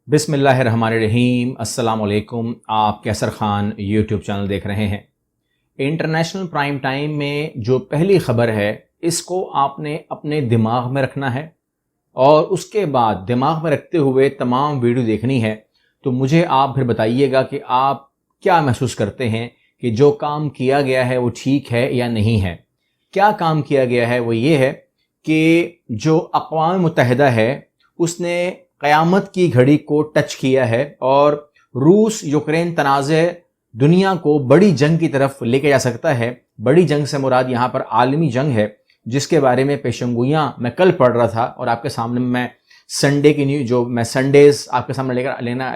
بسم اللہ الرحمن الرحیم۔ السلام علیکم۔ آپ کیسر خان یوٹیوب چینل دیکھ رہے ہیں۔ انٹرنیشنل پرائم ٹائم میں جو پہلی خبر ہے اس کو آپ نے اپنے دماغ میں رکھنا ہے اور اس کے بعد دماغ میں رکھتے ہوئے تمام ویڈیو دیکھنی ہے۔ تو مجھے آپ پھر بتائیے گا کہ آپ کیا محسوس کرتے ہیں کہ جو کام کیا گیا ہے وہ ٹھیک ہے یا نہیں ہے۔ کیا کام کیا گیا ہے وہ یہ ہے کہ جو اقوام متحدہ ہے اس نے قیامت کی گھڑی کو ٹچ کیا ہے اور روس یوکرین تنازع دنیا کو بڑی جنگ کی طرف لے کے جا سکتا ہے۔ بڑی جنگ سے مراد یہاں پر عالمی جنگ ہے جس کے بارے میں پیشنگوئیاں میں کل پڑھ رہا تھا اور آپ کے سامنے میں سنڈے کی نیوز جو میں سنڈیز آپ کے سامنے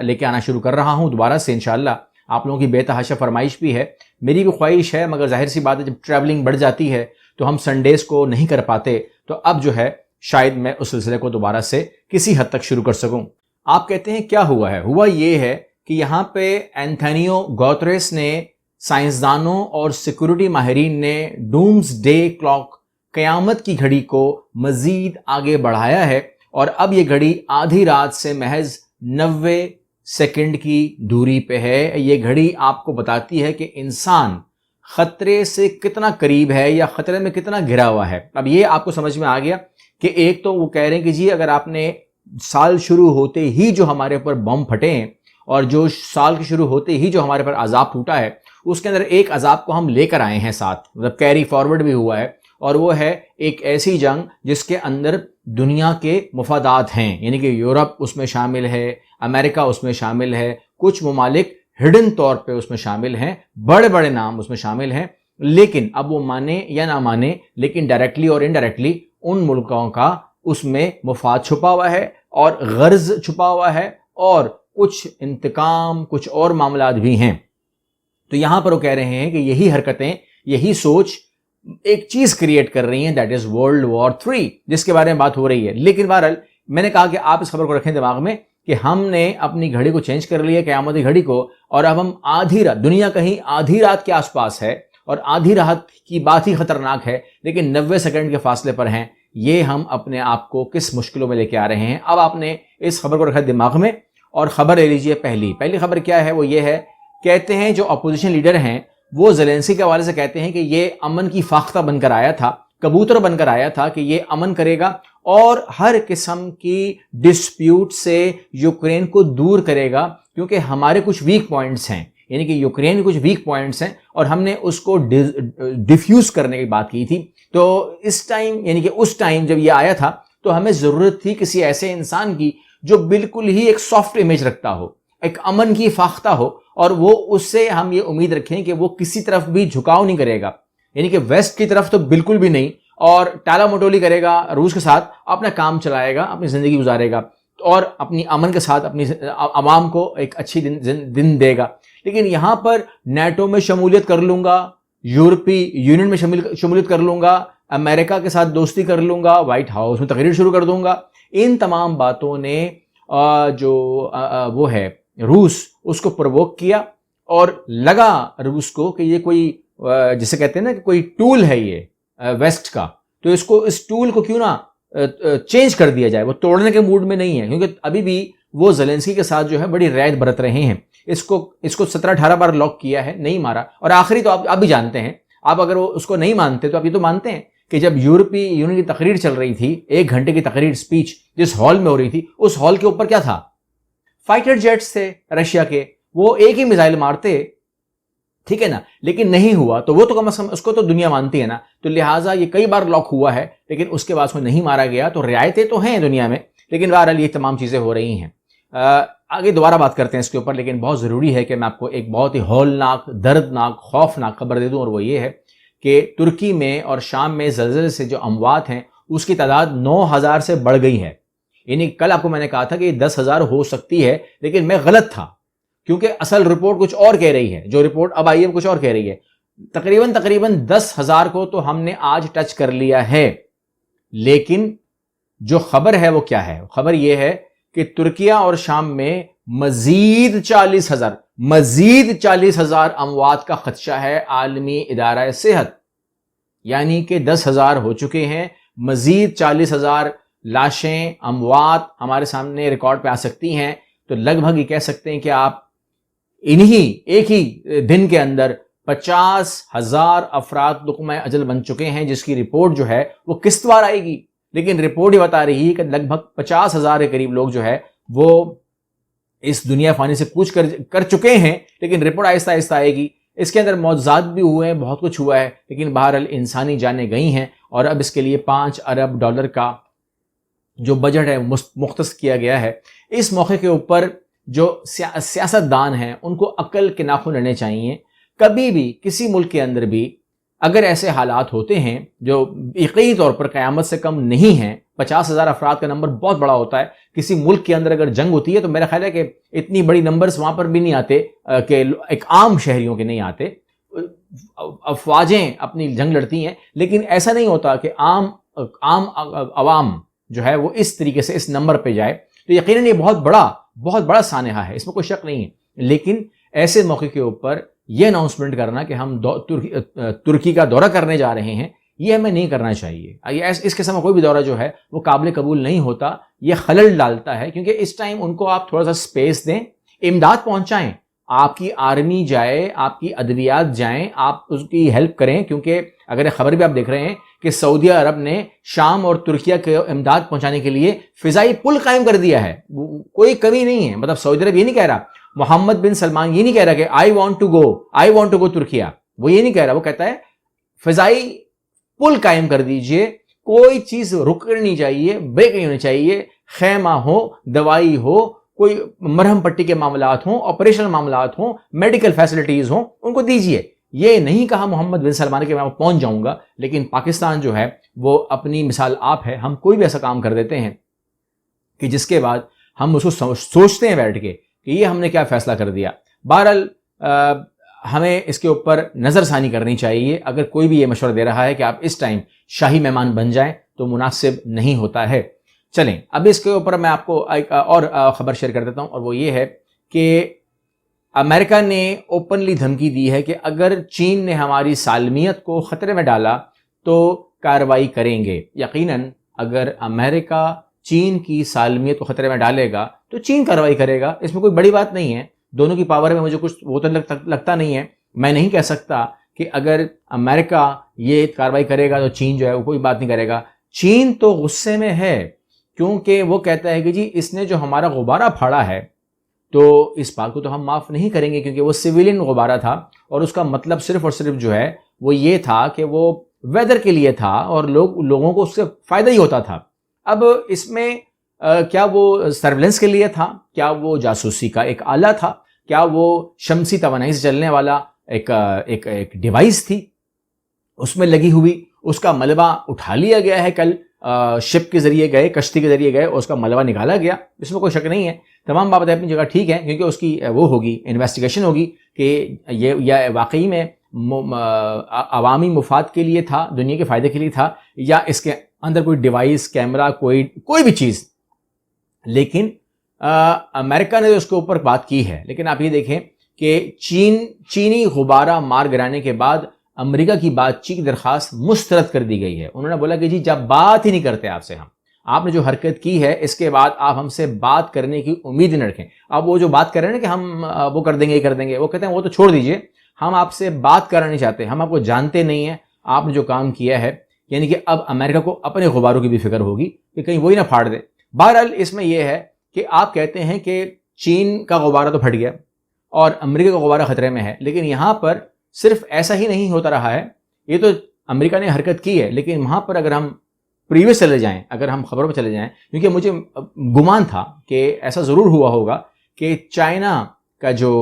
لے کے آنا شروع کر رہا ہوں دوبارہ سے انشاءاللہ۔ آپ لوگوں کی بے تحاشا فرمائش بھی ہے، میری بھی خواہش ہے، مگر ظاہر سی بات ہے جب ٹریولنگ بڑھ جاتی ہے تو ہم سنڈیز کو نہیں کر پاتے، تو اب جو ہے شاید میں اس سلسلے کو دوبارہ سے کسی حد تک شروع کر سکوں۔ آپ کہتے ہیں کیا ہوا ہے؟ ہوا یہ ہے کہ یہاں پہ اینتھونیو گوتریس نے، سائنسدانوں اور سیکورٹی ماہرین نے ڈومز ڈے کلاک، قیامت کی گھڑی کو مزید آگے بڑھایا ہے اور اب یہ گھڑی آدھی رات سے محض 90 سیکنڈ کی دوری پہ ہے۔ یہ گھڑی آپ کو بتاتی ہے کہ انسان خطرے سے کتنا قریب ہے یا خطرے میں کتنا گھرا ہوا ہے۔ اب یہ آپ کو سمجھ میں آ گیا کہ ایک تو وہ کہہ رہے ہیں کہ جی اگر آپ نے سال شروع ہوتے ہی جو ہمارے اوپر بم پھٹے ہیں اور جو سال کے شروع ہوتے ہی جو ہمارے پر عذاب ٹوٹا ہے اس کے اندر ایک عذاب کو ہم لے کر آئے ہیں ساتھ، مطلب کیری فارورڈ بھی ہوا ہے، اور وہ ہے ایک ایسی جنگ جس کے اندر دنیا کے مفادات ہیں، یعنی کہ یورپ اس میں شامل ہے، امریکہ اس میں شامل ہے، کچھ ممالک ہڈن طور پہ اس میں شامل ہیں، بڑے بڑے نام اس میں شامل ہیں، لیکن اب وہ مانے یا نہ مانے لیکن ڈائریکٹلی اور انڈائریکٹلی ان ملکوں کا اس میں مفاد چھپا ہوا ہے اور غرض چھپا ہوا ہے اور کچھ انتقام، کچھ اور معاملات بھی ہیں۔ تو یہاں پر وہ کہہ رہے ہیں کہ یہی حرکتیں، یہی سوچ ایک چیز کریٹ کر رہی ہیں، دیٹ از ورلڈ وار 3، جس کے بارے میں بات ہو رہی ہے۔ لیکن بہرحال میں نے کہا کہ آپ اس خبر کو رکھیں دماغ میں کہ ہم نے اپنی گھڑی کو چینج کر لیا، قیامت کی گھڑی کو، اور اب ہم آدھی رات، دنیا کہیں آدھی رات کے آس پاس ہے اور آدھی رات کی بات ہی خطرناک ہے لیکن 90 سیکنڈ کے فاصلے پر ہیں۔ یہ ہم اپنے آپ کو کس مشکلوں میں لے کے آ رہے ہیں۔ اب آپ نے اس خبر کو رکھا دماغ میں اور خبر لے لیجئے۔ پہلی خبر کیا ہے وہ یہ ہے، کہتے ہیں جو اپوزیشن لیڈر ہیں وہ زیلنسکی کے حوالے سے کہتے ہیں کہ یہ امن کی فاختہ بن کر آیا تھا، کبوتر بن کر آیا تھا کہ یہ امن کرے گا اور ہر قسم کی ڈسپیوٹ سے یوکرین کو دور کرے گا، کیونکہ ہمارے کچھ ویک پوائنٹس ہیں، یعنی کہ یوکرین کے کچھ ویک پوائنٹس ہیں اور ہم نے اس کو ڈیفیوز کرنے کی بات کی تھی۔ تو اس ٹائم، یعنی کہ اس ٹائم جب یہ آیا تھا تو ہمیں ضرورت تھی کسی ایسے انسان کی جو بالکل ہی ایک سافٹ امیج رکھتا ہو، ایک امن کی فاختہ ہو، اور وہ اس سے ہم یہ امید رکھیں کہ وہ کسی طرف بھی جھکاؤ نہیں کرے گا، یعنی کہ ویسٹ کی طرف تو بالکل بھی نہیں، اور ٹالا مٹولی کرے گا روس کے ساتھ، اپنا کام چلائے گا، اپنی زندگی گزارے گا اور اپنی امن کے ساتھ اپنی عوام کو ایک اچھی دن دے گا۔ لیکن یہاں پر نیٹو میں شمولیت کر لوں گا، یورپی یونین میں شمولیت کر لوں گا، امریکہ کے ساتھ دوستی کر لوں گا، وائٹ ہاؤس میں تقریر شروع کر دوں گا، ان تمام باتوں نے جو وہ ہے روس، اس کو پرووک کیا اور لگا روس کو کہ یہ کوئی جسے کہتے ہیں نا کہ کوئی ٹول ہے یہ ویسٹ کا، تو اس ٹول کو کیوں نہ چینج کر دیا جائے۔ وہ توڑنے کے موڈ میں نہیں ہے کیونکہ ابھی بھی وہ زیلنسکی کے ساتھ جو ہے بڑی رعایت برت رہے ہیں۔ اس کو 17-18 بار لاک کیا ہے، نہیں مارا، اور آخری تو آپ بھی جانتے ہیں، آپ اگر وہ اس کو نہیں مانتے تو آپ یہ تو مانتے ہیں کہ جب یورپی یونین کی تقریر چل رہی تھی، 1 گھنٹے کی تقریر، اسپیچ جس ہال میں ہو رہی تھی، اس ہال کے اوپر کیا تھا؟ فائٹر جیٹس تھے رشیا کے، وہ ایک ہی میزائل مارتے، ٹھیک ہے نا، لیکن نہیں ہوا تو وہ تو کم از کم اس کو تو دنیا مانتی ہے نا، تو لہٰذا یہ کئی بار لاک ہوا ہے لیکن اس کے بعد اس کو نہیں مارا گیا، تو رعایتیں تو ہیں دنیا میں، لیکن بہرحال یہ تمام چیزیں ہو رہی ہیں۔ آگے دوبارہ بات کرتے ہیں اس کے اوپر، لیکن بہت ضروری ہے کہ میں آپ کو ایک بہت ہی ہولناک، دردناک، خوفناک خبر دے دوں، اور وہ یہ ہے کہ ترکی میں اور شام میں زلزلے سے جو اموات ہیں اس کی تعداد 9000 سے بڑھ گئی ہے۔ یعنی کل آپ کو میں نے کہا تھا کہ 10,000 ہو سکتی ہے لیکن میں غلط تھا، کیونکہ اصل رپورٹ کچھ اور کہہ رہی ہے، جو رپورٹ اب آئی ہے کچھ اور کہہ رہی ہے۔ تقریباً 10,000 کو تو ہم نے آج ٹچ کر لیا ہے، لیکن جو خبر ہے وہ کیا ہے؟ خبر یہ ہے کہ ترکیہ اور شام میں مزید 40,000 اموات کا خدشہ ہے عالمی ادارہ صحت، یعنی کہ 10,000 ہو چکے ہیں، مزید 40,000 لاشیں، اموات ہمارے سامنے ریکارڈ پہ آ سکتی ہیں۔ تو لگ بھگ یہ کہہ سکتے ہیں کہ آپ ایک ہی دن کے اندر 50,000 افراد لقمہ اجل بن چکے ہیں، جس کی رپورٹ جو ہے وہ قسط وار آئے گی، لیکن رپورٹ یہ بتا رہی ہے کہ لگ بھگ 50,000 کے قریب لوگ جو ہے وہ اس دنیا فانی سے کوچ کر چکے ہیں، لیکن رپورٹ آہستہ آہستہ آئے گی۔ اس کے اندر معجزات بھی ہوئے ہیں، بہت کچھ ہوا ہے، لیکن بہرحال انسانی جانیں گئی ہیں، اور اب اس کے لیے $5 ارب کا جو بجٹ ہے مختص کیا گیا ہے۔ اس موقع کے اوپر جو سیاست دان ہیں ان کو عقل کے ناخن رہنے چاہیے۔ کبھی بھی کسی ملک کے اندر بھی اگر ایسے حالات ہوتے ہیں جو یقینی طور پر قیامت سے کم نہیں ہیں، 50,000 افراد کا نمبر بہت بڑا ہوتا ہے، کسی ملک کے اندر اگر جنگ ہوتی ہے تو میرا خیال ہے کہ اتنی بڑی نمبرز وہاں پر بھی نہیں آتے کہ ایک عام شہریوں کے نہیں آتے، افواجیں اپنی جنگ لڑتی ہیں، لیکن ایسا نہیں ہوتا کہ عام عوام جو ہے وہ اس طریقے سے اس نمبر پہ جائے، تو یقیناً یہ بہت بڑا سانحہ ہے، اس میں کوئی شک نہیں ہے۔ لیکن ایسے موقع کے اوپر یہ اناؤنسمنٹ کرنا کہ ہم ترکی کا دورہ کرنے جا رہے ہیں، یہ ہمیں نہیں کرنا چاہیے۔ اس قسم کا کوئی بھی دورہ جو ہے وہ قابل قبول نہیں ہوتا، یہ خلل ڈالتا ہے، کیونکہ اس ٹائم ان کو آپ تھوڑا سا سپیس دیں، امداد پہنچائیں، آپ کی آرمی جائے، آپ کی ادویات جائیں، آپ اس کی ہیلپ کریں، کیونکہ اگر خبر بھی آپ دیکھ رہے ہیں کہ سعودیہ عرب نے شام اور ترکیہ کے امداد پہنچانے کے لیے فضائی پل قائم کر دیا ہے، کوئی کمی نہیں ہے۔ مطلب سعودی عرب یہ نہیں کہہ رہا، محمد بن سلمان یہ نہیں کہہ رہا کہ آئی وانٹ ٹو گو ترکیہ، وہ یہ نہیں کہہ رہا، وہ کہتا ہے فضائی پل قائم کر دیجئے، کوئی چیز رکنی چاہیے، بریک نہیں ہونی چاہیے، خیمہ ہو، دوائی ہو، کوئی مرہم پٹی کے معاملات ہوں، آپریشنل معاملات ہوں، میڈیکل فیسلٹیز ہوں، ان کو دیجئے۔ یہ نہیں کہا محمد بن سلمان کہ میں پہنچ جاؤں گا، لیکن پاکستان جو ہے وہ اپنی مثال آپ ہے، ہم کوئی بھی ایسا کام کر دیتے ہیں کہ جس کے بعد ہم اس کو سوچتے ہیں بیٹھ کے کہ یہ ہم نے کیا فیصلہ کر دیا۔ بہرحال ہمیں اس کے اوپر نظر ثانی کرنی چاہیے۔ اگر کوئی بھی یہ مشورہ دے رہا ہے کہ آپ اس ٹائم شاہی مہمان بن جائیں تو مناسب نہیں ہوتا ہے۔ چلیں اب اس کے اوپر میں آپ کو ایک اور خبر شیئر کر دیتا ہوں، اور وہ یہ ہے کہ امریکہ نے اوپنلی دھمکی دی ہے کہ اگر چین نے ہماری سالمیت کو خطرے میں ڈالا تو کارروائی کریں گے۔ یقیناً اگر امریکہ چین کی سالمیت کو خطرے میں ڈالے گا تو چین کارروائی کرے گا، اس میں کوئی بڑی بات نہیں ہے۔ دونوں کی پاور میں مجھے کچھ وہ تو لگتا نہیں ہے۔ میں نہیں کہہ سکتا کہ اگر امریکہ یہ کارروائی کرے گا تو چین جو ہے وہ کوئی بات نہیں کرے گا۔ چین تو غصے میں ہے، کیونکہ وہ کہتا ہے کہ جی اس نے جو ہمارا غبارہ پھاڑا ہے تو اس بات کو تو ہم معاف نہیں کریں گے، کیونکہ وہ سویلین غبارہ تھا، اور اس کا مطلب صرف اور صرف جو ہے وہ یہ تھا کہ وہ ویدر کے لیے تھا اور لوگوں کو اس سے فائدہ ہی ہوتا تھا۔ اب اس میں کیا وہ سرویلنس کے لیے تھا، کیا وہ جاسوسی کا ایک آلہ تھا، کیا وہ شمسی توانائی سے چلنے والا ایک ڈیوائس تھی اس میں لگی ہوئی، اس کا ملبہ اٹھا لیا گیا ہے، کل شپ کے ذریعے گئے، کشتی کے ذریعے گئے، اور اس کا ملبہ نکالا گیا، اس میں کوئی شک نہیں ہے۔ تمام باتیں اپنی جگہ ٹھیک ہیں، کیونکہ اس کی وہ ہوگی انویسٹیگیشن ہوگی کہ یہ واقعی میں عوامی مفاد کے لیے تھا، دنیا کے فائدے کے لیے تھا، یا اس کے اندر کوئی ڈیوائس، کیمرہ، کوئی بھی چیز۔ لیکن امریکہ نے اس کے اوپر بات کی ہے، لیکن آپ یہ دیکھیں کہ چینی غبارہ مار گرانے کے بعد امریکہ کی بات چیت کی درخواست مسترد کر دی گئی ہے۔ انہوں نے بولا کہ جی جب بات ہی نہیں کرتے آپ سے، آپ نے جو حرکت کی ہے اس کے بعد آپ ہم سے بات کرنے کی امید نہ رکھیں۔ اب وہ جو بات کر رہے ہیں نا کہ ہم وہ کر دیں گے، یہ کر دیں گے، وہ کہتے ہیں وہ تو چھوڑ دیجئے، ہم آپ سے بات کرنا نہیں چاہتے، ہم آپ کو جانتے نہیں ہیں، آپ نے جو کام کیا ہے۔ یعنی کہ اب امریکہ کو اپنے غباروں کی بھی فکر ہوگی کہ کہیں وہی نہ پھاڑ دے۔ بہرحال اس میں یہ ہے کہ آپ کہتے ہیں کہ چین کا غبارہ تو پھٹ گیا اور امریکہ کا غبارہ خطرے میں ہے، لیکن یہاں پر صرف ایسا ہی نہیں ہوتا رہا ہے، یہ تو امریکہ نے حرکت کی ہے، لیکن وہاں پر اگر ہم پریویس چلے جائیں، اگر ہم خبروں پہ چلے جائیں، کیونکہ مجھے گمان تھا کہ ایسا ضرور ہوا ہوگا کہ چائنا کا جو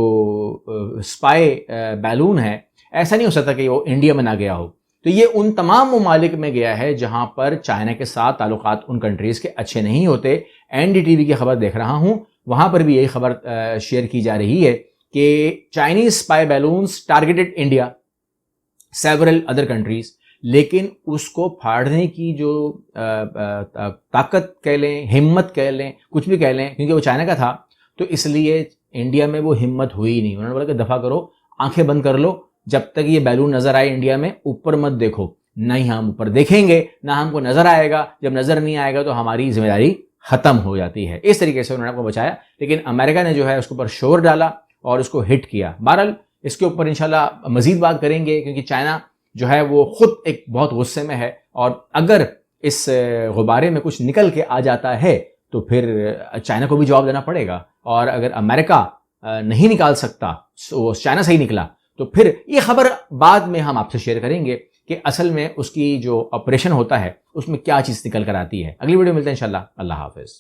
اسپائی بیلون ہے، ایسا نہیں ہو سکتا کہ وہ انڈیا میں نہ گیا ہو، تو یہ ان تمام ممالک میں گیا ہے جہاں پر چائنا کے ساتھ تعلقات ان کنٹریز کے اچھے نہیں ہوتے۔ NDTV کی خبر دیکھ رہا ہوں، وہاں پر بھی یہی خبر شیئر کی جا رہی ہے کہ Chinese spy balloons targeted India, several other countries, لیکن اس کو پھاڑنے کی جو طاقت کہہ لیں، ہمت کہہ لیں، کچھ بھی کہہ لیں، کیونکہ وہ چائنا کا تھا تو اس لیے انڈیا میں وہ ہمت ہوئی نہیں۔ انہوں نے بولا کہ دفع کرو، آنکھیں بند کر لو، جب تک یہ بیلون نظر آئے انڈیا میں اوپر مت دیکھو، نہیں ہم اوپر دیکھیں گے، نہ ہم کو نظر آئے گا، جب نظر نہیں آئے گا تو ہماری ذمہ داری ختم ہو جاتی ہے. اس طریقے سے انہوں نے آپ کو بچایا، لیکن امریکہ نے جو ہے اس کے اوپر شور ڈالا اور اس کو ہٹ کیا. بہرحال اس کے اوپر انشاءاللہ مزید بات کریں گے، کیونکہ چائنا جو ہے وہ خود ایک بہت غصے میں ہے، اور اگر اس غبارے میں کچھ نکل کے آ جاتا ہے تو پھر چائنا کو بھی جواب دینا پڑے گا، اور اگر امریکہ نہیں نکال سکتا، چائنا سے ہی نکلا، تو پھر یہ خبر بعد میں ہم آپ سے شیئر کریں گے کہ اصل میں اس کی جو آپریشن ہوتا ہے اس میں کیا چیز نکل کر آتی ہے. اگلی ویڈیو ملتے ہیں انشاءاللہ. اللہ حافظ.